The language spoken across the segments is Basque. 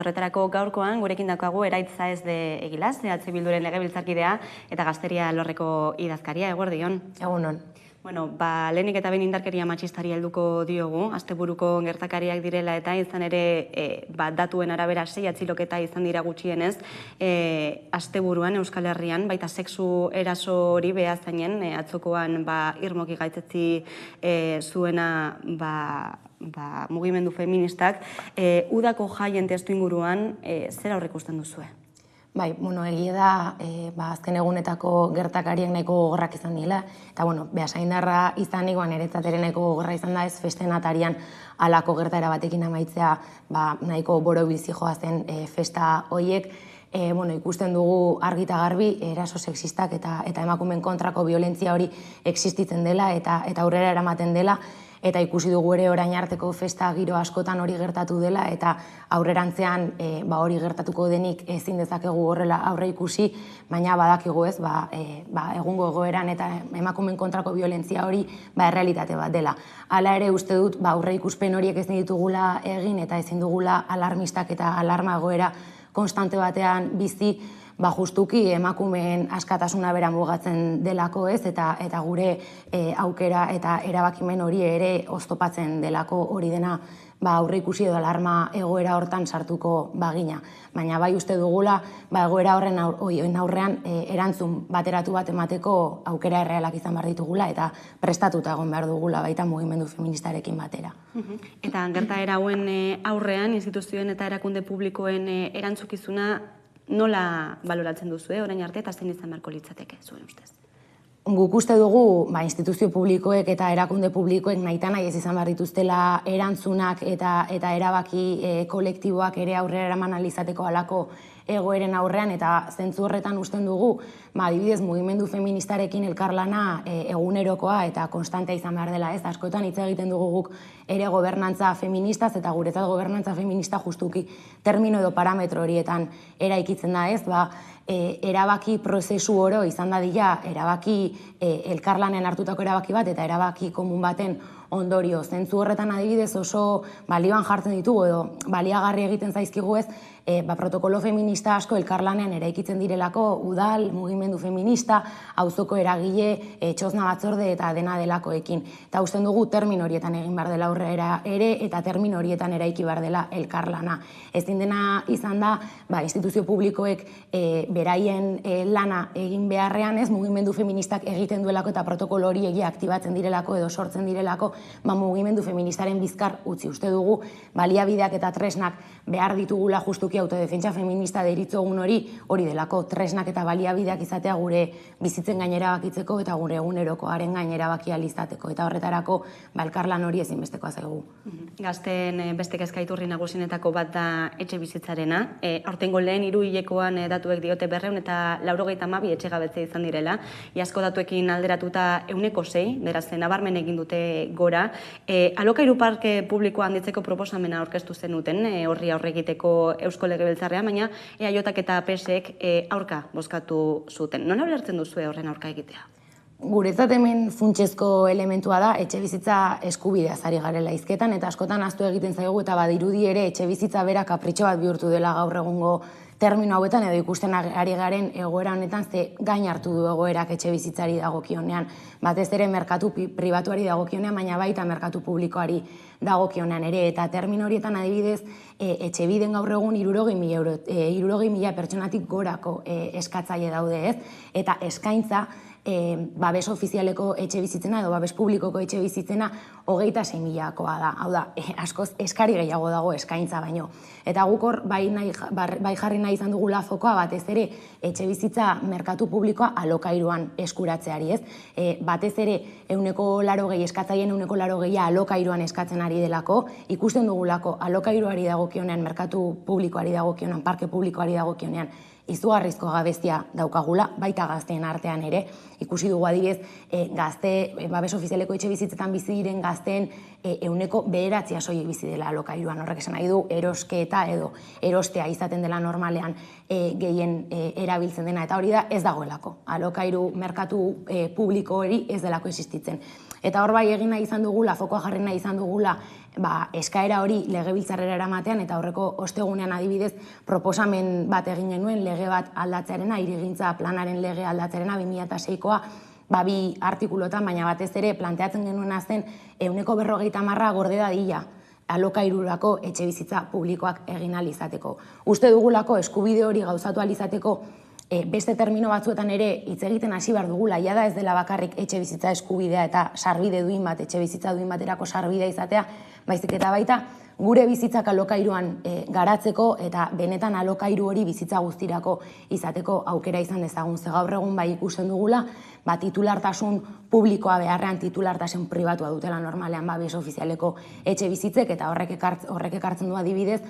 Horretarako gaurkoan gurekin daukagu Eraitz Saez de Egilaz, EH Bilduren legebiltzarkidea eta Gazteria alorreko idazkaria. Eguerdion. Egunon. Lehenik eta behin indarkeria matxistari helduko diogu, asteburuko gertakariak direla eta izan ere datuen arabera 6 atxiloketa izan dira gutxienez, asteburuan Euskal Herrian, baita sexu eraso hori behazainen, atzokoan irmoki gaitzetzi zuena mugimendu feministak, udako jaien testu inguruan zer aurreikusten duzue? Bai, egia da, azken egunetako gertakariak nahiko gogorrak izan dira, eta, behasaindarra izanik, niretzat ere nahiko gogorra izan da ez festen atarian halako gertaera batekin amaitzea, nahiko borobilzi joa zen festa horiek, ikusten dugu argi eta garbi eraso sexistak eta emakumeen kontrako violentzia hori existitzen dela eta aurrera eramaten dela, eta ikusi dugu ere orain arteko festa giro askotan hori gertatu dela eta aurrerantzean hori gertatuko denik ezin dezakegu horrela aurre ikusi, baina badakigu ez, egungo egoeran eta emakumeen kontrako violentzia hori errealitate bat dela. Hala ere uste dut aurre ikuspen horiek ezin ditugula egin eta ezin dugula alarmistak eta alarma egoera konstante batean bizi, justuki emakumeen askatasuna bera mugatzen delako ez, eta gure aukera eta erabakimen hori ere oztopatzen delako hori dena aurre ikusi edo alarma egoera hortan sartuko bagina. Baina bai uste dugula egoera horren aurrean erantzun bateratu bat emateko aukera errealak izan behar ditugula eta prestatuta egon behar dugula baita mugimendu feministarekin batera. Eta gertaera hauen aurrean instituzioen eta erakunde publikoen erantzukizuna nola baloratzen duzu, orain arte, eta zein izan beharko litzateke, zuen ustez? Guk uste dugu instituzio publikoek eta erakunde publikoek nahita nahi ez izan behar dituztela erantzunak eta erabaki kolektiboak ere aurrera eraman alizateko halako egoeren aurrean, eta zentzu horretan usten dugu, adibidez mugimendu feministarekin elkarlana egunerokoa eta konstantea izan behar dela ez. Askotan hitz egiten dugu guk ere gobernantza feministaz, eta guretzat gobernantza feminista justuki termino edo parametro horietan eraikitzen da ez, erabaki prozesu oro izan dadila, erabaki elkarlanen hartutako erabaki bat eta erabaki komun baten ondorio. Zentzu horretan adibidez oso balioan jartzen ditugu edo baliagarri egiten zaizkigu ez, protokolo feminista asko elkarlanean eraikitzen direlako udal, mugimendu feminista, auzoko eragile, txosna batzorde eta dena delakoekin. Eta usten dugu termin horietan egin behar dela aurrera ere eta termin horietan eraiki behar dela elkarlana. Ezin dena izan da, instituzio publikoek beraien lana egin beharrean ez, mugimendu feministak egiten duelako eta protokolo hori egia aktibatzen direlako edo sortzen direlako, mugimendu feministaren bizkar utzi. Uste dugu baliabideak eta tresnak behar ditugula justuki autodefentsa feminista deritzogun hori delako tresnak eta baliabideak izatea gure bizitzen gainera bakitzeko eta gure egunerokoaren gainera baki alizateko. Eta horretarako elkarlan hori ezinbestekoa zaigu. Gazteen beste kezkaiturri nagusienetako bat da etxe bizitzarena. Aurtengo lehen hiruhilekoan datuek diote 292 etxegabetze izan direla. Iazko datuekin alderatuta 106, beraz nabarmen egin dute gora. Alokairu parke publikoa handitzeko proposamena aurkeztu zenuten horri aurre egiteko Eusko Legebiltzarrean, baina EAJak eta PSek aurka bozkatu zuten. Nola ulertzen duzue horren aurka egitea? Guretzat hemen funtsezko elementua da etxe bizitza eskubidea ari garela hizketan, eta askotan ahaztu egiten zaigu eta badirudi ere etxe bizitza bera kapritxo bat bihurtu dela gaur egungo termino hauetan edo ikusten ari garen egoera honetan ze gain hartu du egoerak etxe bizitzari dagokionean. Batez ere merkatu pribatuari dagokionean, baina baita merkatu publikoari dagokionean ere, eta termino horietan adibidez etxe biden gaur egun 60.000 pertsonatik gorako eskatzaile daude ez, eta eskaintza babes ofizialeko etxe bizitzena edo babes publikoko etxe bizitzena 26.000koa da. Hau da, askoz eskari gehiago dago eskaintza baino. Eta guk hor bai jarri nahi izan dugula fokoa batez ere etxe bizitza merkatu publikoa alokairuan eskuratzeari ez. Batez ere 180 eskatzaileen 180 alokairuan eskatzen ari delako, ikusten dugulako alokairuari dagokionean, merkatu publikoari dagokionean, parke publikoari dagokionean izugarrizko gabezia daukagula, baita gazteen artean ere. Ikusi dugu adibidez, gazte, babes ofizialeko etxe bizitzetan bizi diren gazteen 9% soilik bizi dela alokairuan. Horrek esan nahi du erosketa edo erostea izaten dela normalean gehien erabiltzen dena, eta hori da ez dagoelako. Alokairu merkatu publiko hori ez delako existitzen. Eta hor bai egin nahi izan dugula, fokoa jarri nahi izan dugula eskaera hori legebiltzarrera eramatean, eta aurreko ostegunean adibidez proposamen bat egin genuen lege bat aldatzearena, hirigintza planaren lege aldatzearena 2006koa, bi artikulotan, baina batez ere planteatzen genuena zen 50% gorde dadila alokairurako etxebizitza publikoak egin ahal izateko. Uste dugulako eskubide hori gauzatu ahal izateko beste termino batzuetan ere hitz egiten hasi behar dugula, jada ez dela bakarrik etxebizitza eskubidea eta sarbide duin bat, etxebizitza duin baterako sarbidea izatea, baizik eta baita gure bizitzak alokairuan garatzeko eta benetan alokairu hori bizitza guztirako izateko aukera izan dezagun. Ze gaur egun ikusten dugula, titulartasun publikoa beharrean titulartasun pribatua dutela normalean babes ofizialeko etxe bizitzek, eta horrek ekartzen du adibidez,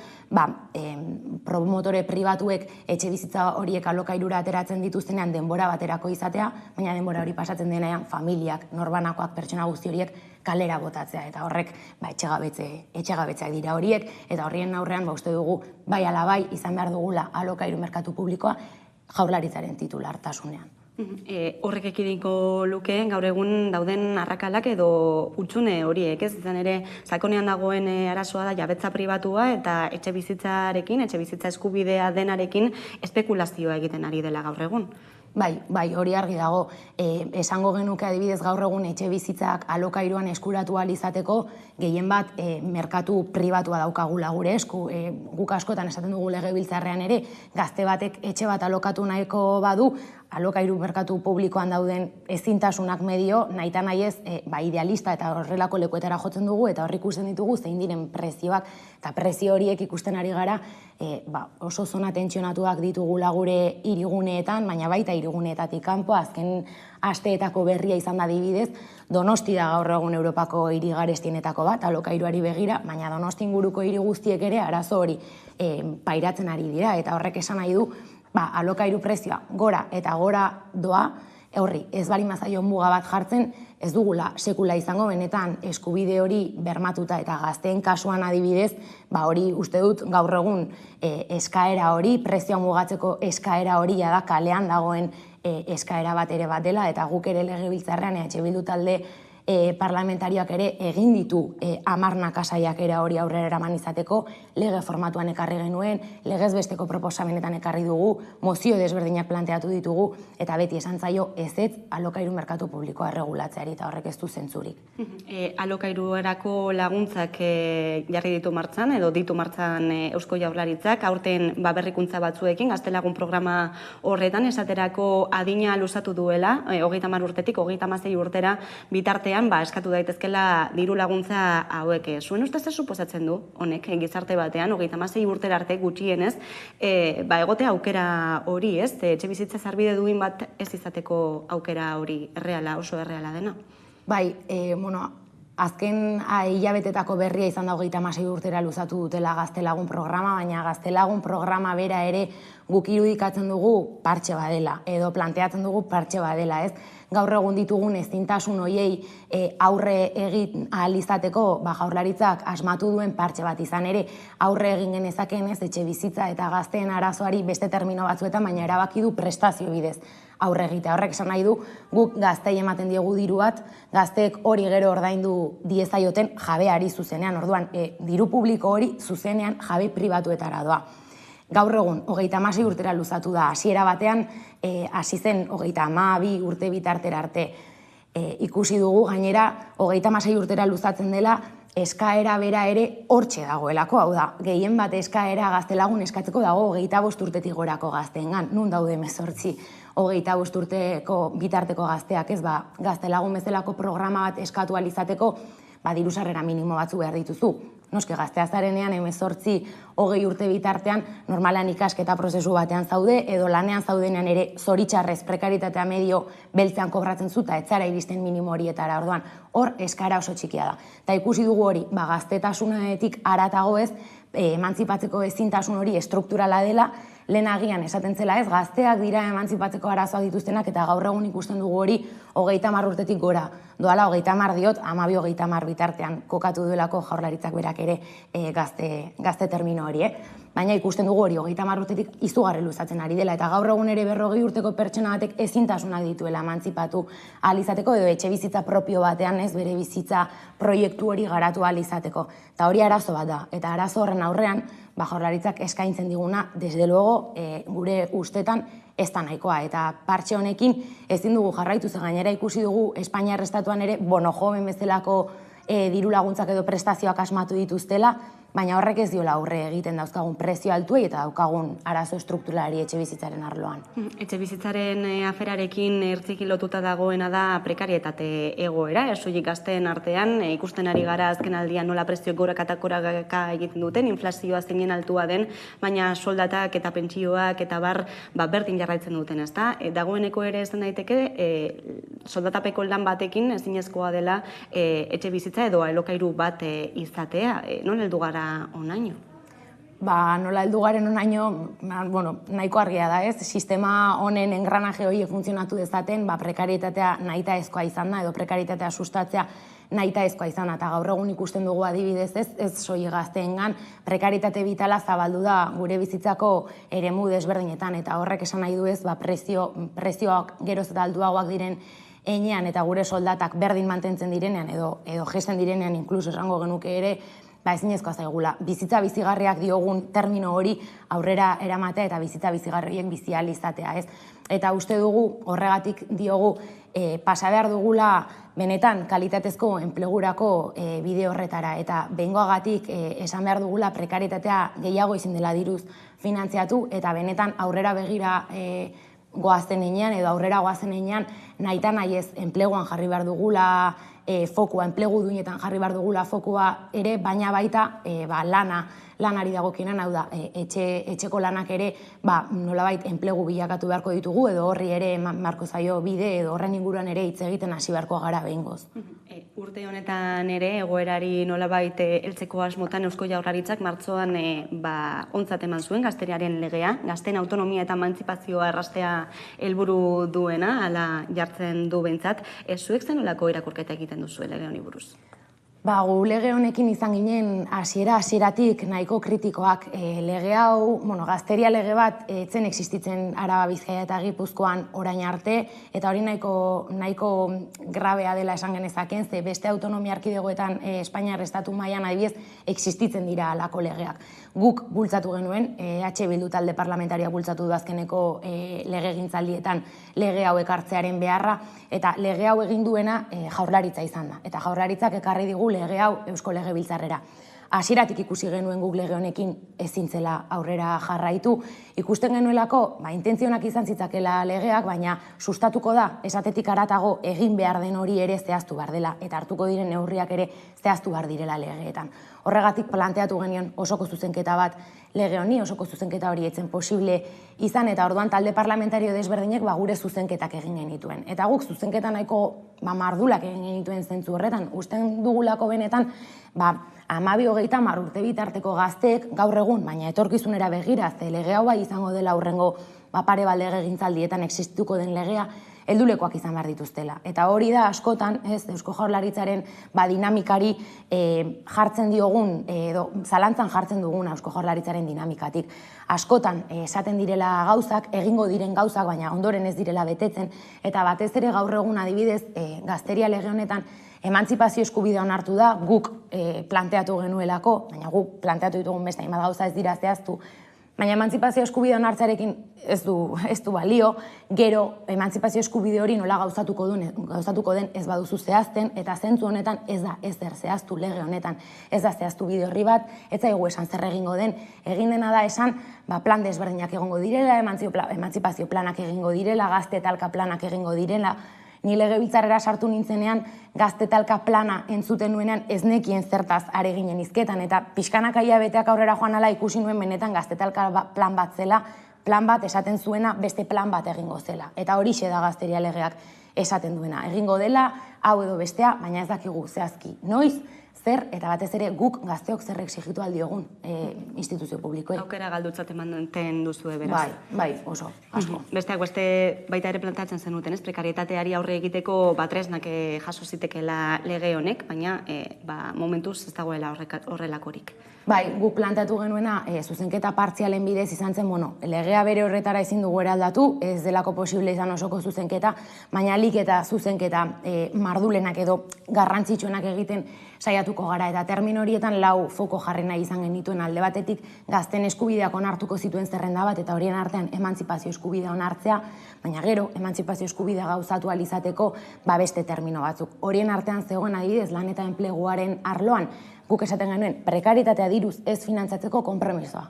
promotore pribatuek etxe bizitza horiek alokairura ateratzen dituztenean denbora baterako izatea, baina denbora hori pasatzen denean familiak, norbanakoak, pertsona guzti horiek kalera botatzea, eta horrek etxegabetzeak dira horiek, eta horrien aurrean uste dugu bai ala bai izan behar dugula alokairu merkatu publikoa Jaurlaritzaren titulartasunean. Horrek ekidingo luke gaur egun dauden arrakalak edo hutsune horiek, ez? Izan ere, sakonean dagoen arazoa da jabetza pribatua eta etxe bizitza eskubidea denarekin espekulazioa egiten ari dela gaur egun. Bai, hori argi dago. Esango genuke adibidez gaur egun etxe bizitzak alokairuan eskuratu ahal izateko gehien bat merkatu pribatua daukagula gure esku. Guk askotan esaten dugu legebiltzarrean ere, gazte batek etxe bat alokatu nahiko badu, alokairu merkatu publikoan dauden ezintasunak medio, nahita nahi ez, idealista eta horrelako lekuetara jotzen dugu, eta horri ikusten ditugu zein diren prezioak, eta prezio horiek ikusten ari gara oso zona tentsionatuak ditugula gure hiriguneetan, baina baita hiriguneetatik kanpo, azken asteetako berria izan da adibidez, Donosti da gaur egun Europako hiri garestienetako bat, alokairuari begira, baina Donosti inguruko hiri guztiek ere arazo hori pairatzen ari dira, eta horrek esan nahi du, alokairu prezioa gora eta gora doa, horri ez bali mazaio muga bat jartzen, ez dugula sekula izango benetan eskubide hori bermatuta, eta gazteen kasuan adibidez, hori uste dut gaur egun eskaera hori, prezioa mugatzeko eskaera hori da kalean dagoen eskaera bat ere bat dela, eta guk ere legebiltzarrean EH Bildu talde parlamentarioak ere egin ditu 10 kasaiak ere hori aurrera eraman izateko, lege formatuan ekarri genuen, legez besteko proposamenetan ekarri dugu, mozio desberdinak planteatu ditugu, eta beti esan zaio ezetz alokairu merkatu publikoa erregulatzeari, eta horrek ez du zentzurik. Alokairuerako laguntzak jarri ditu martxan, edo ditu martxan Eusko Jaurlaritzak, aurten berrikuntza batzuekin, gaztelagun programa horretan, esaterako adina luzatu duela, 30 urtetik 36 urtera bitartean, eskatu daitezkela diru laguntza hauek. Zuen ustez ez suposatzen du, honek, gizarte batean, 36 urtera arte gutxienez, egotea aukera hori, ez? Etxe bizitza sarbide duin bat ez izateko aukera hori oso erreala dena? Bai, azken hilabetetako berria izan da 36 urtera luzatu dutela Gaztelagun programa, baina Gaztelagun programa bera ere guk irudikatzen dugu partxe badela, edo planteatzen dugu partxe badela, ez? Gaur egun ditugun ezintasun hoiei aurre egin ahal izateko, Jaurlaritzak asmatu duen partxe bat izan ere, aurre egin genezakeen ez etxe bizitza eta gazteen arazoari beste termino batzuetan, baina erabaki du prestazio bidez aurre egitea. Horrek esan nahi du, guk gaztei ematen diegu diru bat, gazteek hori gero ordaindu diezaioten jabeari zuzenean, orduan, diru publiko hori zuzenean jabe pribatuetara doa. Gaur egun, 36 urtera luzatu da, hasiera batean, hasi zen 32 urte bitartera arte. Ikusi dugu, gainera, 36 urtera luzatzen dela, eskaera bera ere hortxe dagoelako, hau da, gehien bat eskaera Gaztelagun eskatzeko dago 25 urtetik gorako gazteengan, nun daude 18, 25 urteko bitarteko gazteak, ez Gaztelagun bezalako programa bat eskatu ahal izateko, diru sarrera minimo batzu behar dituzu. Noski gaztea zarenean 18, 20 urte bitartean normalan ikasketa prozesu batean zaude, edo lanean zaudenean ere zoritxarrez prekaritatea medio beltzean kobratzen zuta, etzara iristen minimo horietara, orduan, hor eskara oso txikia da. Eta ikusi dugu hori, gaztetasunetik haratago ez, emantzipatzeko ezintasun hori estrukturala dela, lehen agian esaten zela ez, gazteak dira emantzipatzeko arazoak dituztenak, eta gaur egun ikusten dugu hori 30 urtetik gora. Doala 30 diot, 12-30 bitartean kokatu duelako Jaurlaritzak berak ere gazte termino hori. baina ikusten dugu hori 30 urtetik izugarri luzatzen ari dela, eta gaur egun ere 40 urteko pertsona batek ezintasunak dituela emantzipatu ahal izateko, edo etxe bizitza propio batean ez bere bizitza proiektu hori garatu ahal izateko. Eta hori arazo bat da, eta arazo horren aurrean, Jaurlaritzak eskaintzen diguna, desde luego, gure ustetan ez da nahikoa, eta partxe honekin ezin dugu jarraitu, ze gainera ikusi dugu Espainiar estatuan ere bono joven bezalako diru laguntzak edo prestazioak asmatu dituztela, baina horrek ez diola aurre egiten dauzkagun prezio altuei eta daukagun arazo estrukturalari etxe bizitzaren arloan. Etxe bizitzaren aferarekin ertziki lotuta dagoena da prekarietate egoera, soilik gazteen artean, ikusten ari gara azken aldian nola prezio goraka egiten duten, inflazioa zeinen altua den, baina soldatak eta pentsioak eta berdin jarraitzen duten, ezta? Dagoeneko ere esan daiteke, soldatapeko lan batekin ezinezkoa dela etxe bizitza edo alokairu bat izatea, non heldu gara onaino? Nola heldu garen onaino, nahiko argia da, ez? Sistema honen engranaje horiek funtzionatu dezaten, prekarietatea nahita ezkoa izan da, edo prekarietatea sustatzea nahita ezkoa izan da, eta gaur egun ikusten dugu adibidez ez soilik gazteengan, prekarietate bitala zabaldu da gure bizitzako eremu desberdinetan, eta horrek esan nahi du ez, prezioak geroz eta altuagoak diren heinean, eta gure soldatak berdin mantentzen direnean, edo jesten direnean, inkluso esango genuke ere, ezinezkoa zaigula. Bizitza bizigarriak diogun termino hori aurrera eramatea eta bizitza bizigarri horiek bizi ahal izatea, ez? Eta uste dugu, horregatik diogu, pasa behar dugula benetan kalitatezko enplegurako bide horretara, eta behingoagatik esan behar dugula prekarietatea gehiago ezin dela diruz finantziatu, eta benetan aurrera begira goazen enean, edo aurrera goazen enean, nahita nahi ez enpleguan jarri behar dugula fokua, enplegu duinetan jarri behar dugula fokua ere, baina baita lanari dagokienan, hau da, etxeko lanak ere nolabait enplegu bilakatu beharko ditugu, edo horri ere marko zaio bide, edo horren inguruan ere hitz egiten hasi beharko gara behingoz. Urte honetan ere, egoerari nolabait heltzeko asmotan Eusko Jaurlaritzak martxoan ontzat eman zuen gazteriaren legea, gazteen autonomia eta emantzipazioa erraztea helburu duena, hala jartzen du behintzat. Zuek zen nolako irakurketa egiten duzu lege honi buruz? Gu lege honekin izan ginen hasieratik nahiko kritikoak. Lege hau, gazteria lege bat etzen existitzen Araba, Bizkaia eta Gipuzkoan orain arte, eta hori nahiko grabea dela esan genezaken, ze beste autonomia erkidegoetan Espainiar estatu mailan adibidez existitzen dira halako legeak. Guk bultzatu genuen, EH Bildu talde parlamentaria bultzatu du azkeneko legegintzaldietan lege hau ekartzearen beharra, eta lege hau egin duena Jaurlaritza izan da. Eta Jaurlaritzak ekarri digu lege hau Eusko Legebiltzarrera. Hasieratik ikusi genuen guk lege honekin ezin zela aurrera jarraitu. Ikusten genuelako, intentzionak izan zitzakela legeak, baina sustatuko da, esatetik haratago egin behar den hori ere zehaztu behar dela, eta hartuko diren neurriak ere zehaztu behar direla legeetan. Horregatik planteatu genion osoko zuzenketa bat lege honi, osoko zuzenketa hori etzen posible izan, eta orduan talde parlamentario desberdinek gure zuzenketak egin genituen. Eta guk zuzenketa nahiko mardulak egin genituen zentzu horretan, usten dugulako benetan, 12-30 urte bitarteko gazteek gaur egun, baina etorkizunera begira, ze lege hau bai izango dela hurrengo pare bat legegintzaldietan existituko den legea, heldulekoak izan behar dituztela. Eta hori da askotan, Eusko Jaurlaritzaren dinamikari jartzen diogun, edo zalantzan jartzen dugun Eusko Jaurlaritzaren dinamikatik. Askotan esaten direla gauzak, egingo diren gauzak, baina ondoren ez direla betetzen, eta batez ere gaur egun adibidez, gazteria lege honetan, emantzipazio eskubidea onartu da, guk planteatu genuelako, baina guk planteatu ditugun beste hainbat gauza ez dira zehaztu, baina emantzipazio eskubidea onartzarekin ez du balio, gero emantzipazio eskubide hori nola gauzatuko den ez baduzu zehazten, eta zentzu honetan ez da ezer zehaztu lege honetan, ez da zehaztu bide horri bat, ez zaigu esan zer egingo den, egin dena da esan plan desberdinak egongo direla, emantzipazio planak egingo direla, gazte talka planak egingo direla. Ni legebiltzarrera sartu nintzenean gazte talka plana entzuten nuenean ez nekien zertaz are ginen hizketan, eta pixkanaka hilabeteak aurrera joan ala ikusi nuen benetan gazte talka plan bat zela, plan bat esaten zuena beste plan bat egingo zela. Eta horixe da gazteria legeak esaten duena. Egingo dela, hau edo bestea, baina ez dakigu zehazki noiz, zer, eta batez ere guk gazteok zer exigitu aldiogun instituzio publikoei. Aukera galdutzat ematen duzue, beraz. Bai, oso, asko. Besteak beste baita ere plantatzen zenuten, prekarietateari aurre egiteko tresnak jaso zitekeela lege honek, baina momentuz ez dagoela horrelakorik. Bai, guk plantatu genuena zuzenketa partzialen bidez izan zen, legea bere horretara ezin dugu eraldatu, ez delako posible izan osoko zuzenketa, baina alik eta zuzenketa mardulenak edo garrantzitsuenak egiten saiatuko gara, eta termino horietan lau foko jarri nahi izan genituen. Alde batetik gazten eskubideak onartuko zituen zerrenda bat, eta horien artean emantzipazio eskubidea onartzea, baina gero emantzipazio eskubidea gauzatu ahal izateko beste termino batzuk. Horien artean zegoen adibidez lan eta enpleguaren arloan, guk esaten genuen, prekaritatea diruz ez finantzatzeko konpromiso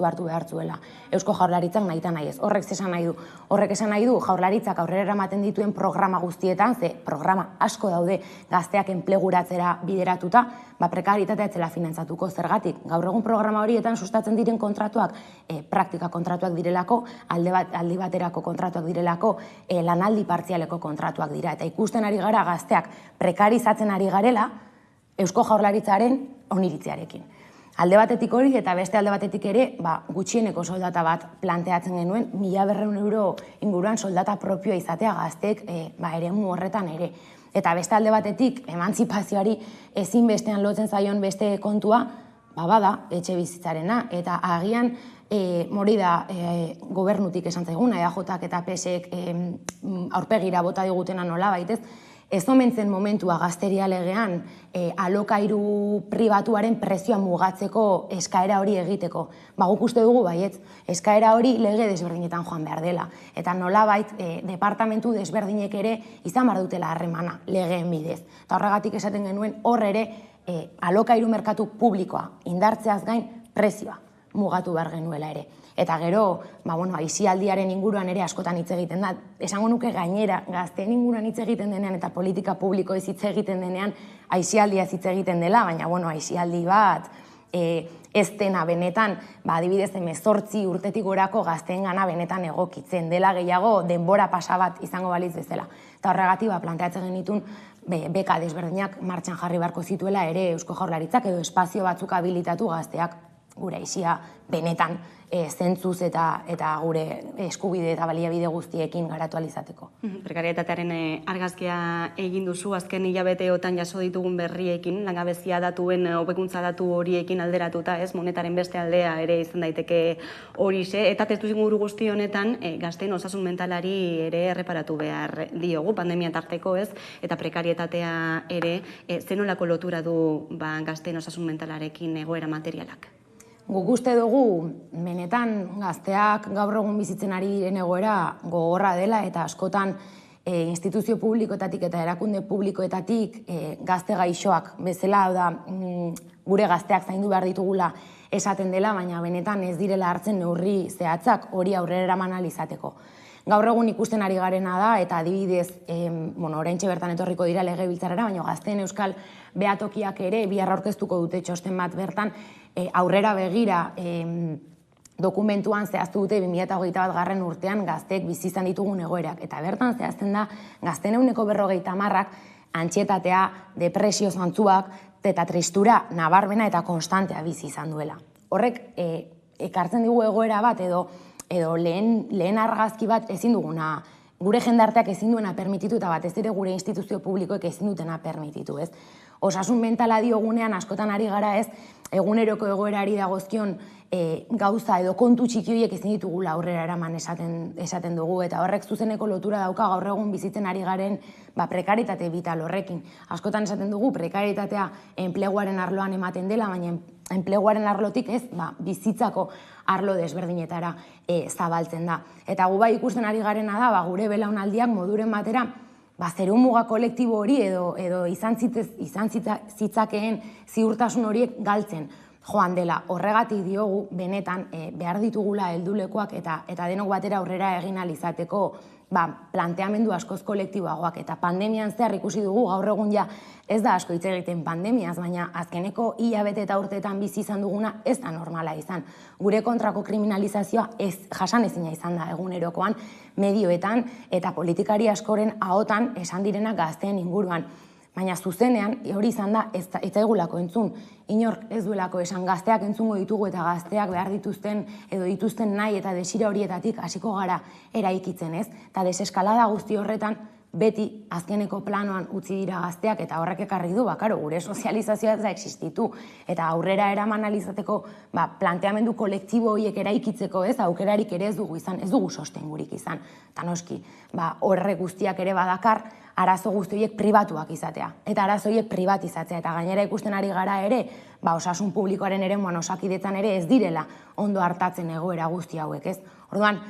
hartu behar zuela. Eusko Jaurlaritzak nahita nahi ez. Horrek esan nahi du. Horrek esan nahi du Jaurlaritzak aurrera eramaten dituen programa guztietan, ze programa asko daude gazteak enpleguratzera bideratuta, prekaritatea etzela finantzatuko. Zergatik, gaur egun programa horietan sustatzen diren kontratuak, praktika kontratuak direlako, aldi baterako kontratuak direlako, lanaldi partzialeko kontratuak dira. Eta ikusten ari gara gazteak prekarizatzen ari garela, Eusko Jaurlaritzaren oniritziarekin. Alde batetik hori eta beste alde batetik ere gutxieneko soldata bat planteatzen genuen, 1.200 euro inguruan soldata propioa izatea gazteek eremu horretan ere. Eta beste alde batetik emantzipazioari ezinbestean lotzen zaion beste kontua, bada etxe bizitzarena, eta agian hori da gobernutik esan zaiguna, EAJak eta PSek aurpegira bota digutena nola baitez, ez omentzen momentua gazteria legean alokairu pribatuaren prezioa mugatzeko eskaera hori egiteko. Guk uste dugu baietz, eskaera hori lege desberdinetan joan behar dela. Eta nolabait departamentu desberdinek ere izan behar dutela harremana legeen bidez. Eta horregatik esaten genuen hor ere alokairu merkatu publikoa indartzeaz gain prezioa mugatu behar genuela ere. Eta gero, aisialdiaren inguruan ere askotan hitz egiten da. Esango nuke gainera, gazteen inguruan hitz egiten denean eta politika publiko hitz egiten denean aisialdia hitz egiten dela, baina aisialdi bat ez dena benetan, adibidez 18 urtetik gorako gazteengana benetan egokitzen dela, gehiago denbora pasa bat izango balitz bezala. Eta horregatik planteatzen genitun beka desberdinak martxan jarri beharko zituela ere Eusko Jaurlaritzak edo espazio batzuk habilitatu gazteak gure aisia benetan zentzuz eta gure eskubide eta baliabide guztiekin garatu alizateko. Prekarietatearen argazkia egin duzu, azken hilabeteotan jaso ditugun berriekin, langabezia datuen hobekuntza datu horiekin alderatuta, monetaren beste aldea ere izan daiteke horixe, eta testuinguru guzti honetan gazteen osasun mentalari ere erreparatu behar diogu, pandemia tarteko eta prekarietatea ere, zenolako lotura du gazteen osasun mentalarekin egoera materialak? Guk uste dugu, benetan gazteak gaur egun bizitzen ari diren egoera gogorra dela eta askotan instituzio publikoetatik eta erakunde publikoetatik gazte gaixoak bezala da gure gazteak zaindu behar ditugula esaten dela, baina benetan ez direla hartzen neurri zehatzak hori aurrera eraman ahal izateko. Gaur egun ikusten ari garena da, eta adibidez, oraintxe bertan etorriko dira legebiltzarrera, baina gazteen euskal behatokiak ere bihar aurkeztuko dute txosten bat bertan, aurrera begira dokumentuan zehaztu dute 2021 urtean gazteek bizi izan ditugun egoerak. Eta bertan zehazten da gazteen 50%ak antsietatea, depresio zantzuak eta tristura nabarmena eta konstantea bizi izan duela. Horrek ekartzen digu egoera bat edo lehen argazki bat ezin duguna, gure jendarteak ezin duena permititu eta batez ere gure instituzio publikoek ezin dutena permititu, ez? Osasun mentala diogunean askotan ari gara ez, eguneroko egoerari dagozkion gauza edo kontu txiki horiek ezin ditugula aurrera eraman esaten dugu, eta horrek zuzeneko lotura dauka gaur egun bizitzen ari garen prekaritate vital horrekin. Askotan esaten dugu prekaritatea enpleguaren arloan ematen dela, baina enpleguaren arlotik ez, bizitzako arlo desberdinetara zabaltzen da. Eta gu ikusten ari garena da, gure belaunaldiak moduren batera zeru muga kolektibo hori edo izan zitzakeen ziurtasun horiek galtzen joan dela. Horregatik diogu benetan behar ditugula heldulekuak eta denok batera aurrera egin ahal izateko planteamendu askoz kolektiboagoak, eta pandemian zehar ikusi dugu gaur egun ja ez da asko hitz egiten pandemiaz, baina azkeneko hilabete eta urteetan bizi izan duguna ez da normala izan. Gure kontrako kriminalizazioa jasan ezina izan da egunerokoan medioetan eta politikari askoren ahotan esan direnak gazteen inguruan. Baina zuzenean hori izan da ez zaigulako entzun. Inork ez duelako esan gazteak entzungo ditugu eta gazteak behar dituzten edo dituzten nahi eta desira horietatik hasiko gara eraikitzen, ez? Eta deseskalada guzti horretan beti azkeneko planoan utzi dira gazteak, eta horrek ekarri du, karo, gure sozializazioa ez da existitu, eta aurrera eraman alizateko planteamendu kolektibo horiek eraikitzeko ez, aukerarik ere ez dugu izan, ez dugu sostengurik izan, eta noski, horrek guztiak ere badakar, arazo guzti horiek pribatuak izatea, eta arazo horiek privatizatzea, eta gainera ikusten ari gara ere, osasun publikoaren eremuan Osakidetzan ere ez direla ondo hartatzen egoera guzti hauek, ez? Orduan,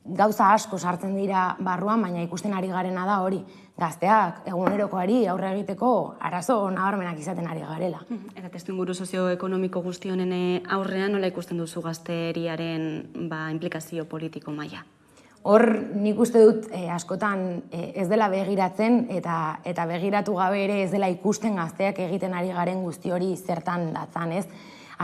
gauza asko sartzen dira barruan, baina ikusten ari garena da hori, gazteak egunerokoari aurre egiteko arazo nabarmenak izaten ari garela. Eta testuinguru sozioekonomiko guzti honen aurrean nola ikusten duzu gazteriaren implikazio politiko maila? Hor nik uste dut askotan ez dela begiratzen eta begiratu gabe ere ez dela ikusten gazteak egiten ari garen guzti hori zertan datzan, ez?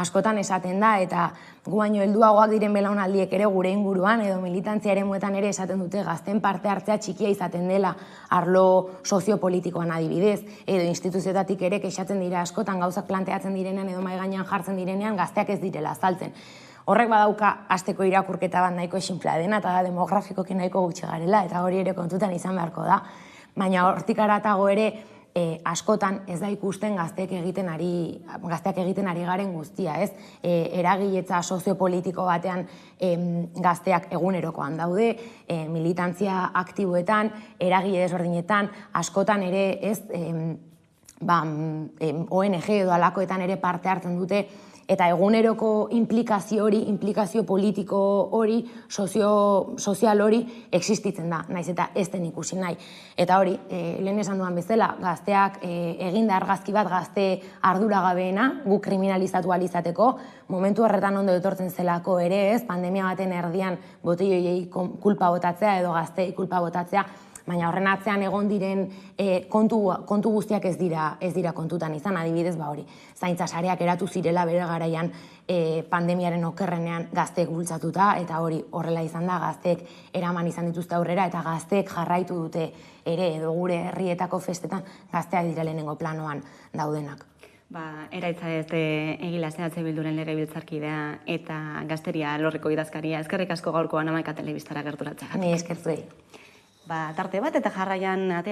Askotan esaten da eta gu baino helduagoak diren belaunaldiek ere gure inguruan edo militantzia eremuetan ere esaten dute gazten parte hartzea txikia izaten dela arlo soziopolitikoan adibidez, edo instituzioetatik ere kexatzen dira askotan gauzak planteatzen direnean edo mahai gainean jartzen direnean gazteak ez direla azaltzen. Horrek badauka hasteko irakurketa bat nahiko esinplea dena eta da demografikoki nahiko gutxi garela eta hori ere kontutan izan beharko da. Baina hortik haratago ere askotan ez da ikusten gazteak egiten ari garen guztia, ez? Eragiletza soziopolitiko batean gazteak egunerokoan daude, militantzia aktiboetan, eragile desberdinetan, askotan ere ez ONG edo alakoetan ere parte hartzen dute, eta eguneroko implikazio hori, implikazio politiko hori, sozial hori, existitzen da, naiz eta ez den ikusi nahi. Eta hori, lehen esan duan bezala, gazteak eginda argazki bat gazte arduragabeena, gu kriminalizatu alizateko, momentu horretan ondo etortzen zelako ere ez, pandemia baten erdian botilloiei kulpa botatzea edo gazteei kulpa botatzea, baina horren atzean egon diren kontu guztiak ez dira kontutan izan, adibidez hori. Zaintza sareak eratu zirela bere garaian pandemiaren okerrenean gazteek bultzatuta, eta hori horrela izan da, gazteek eraman izan dituzte aurrera, eta gazteek jarraitu dute ere edo gure herrietako festetan gazteak dira lehenengo planoan daudenak. Eraitza ez Egilaz EH Bilduren legebiltzarkidea eta Gazteria alorreko idazkaria. Eskerrik asko gaurkoan Hamaika Telebistara gerturatzea. Ni eskertuei. Tarte bat eta jarraian atea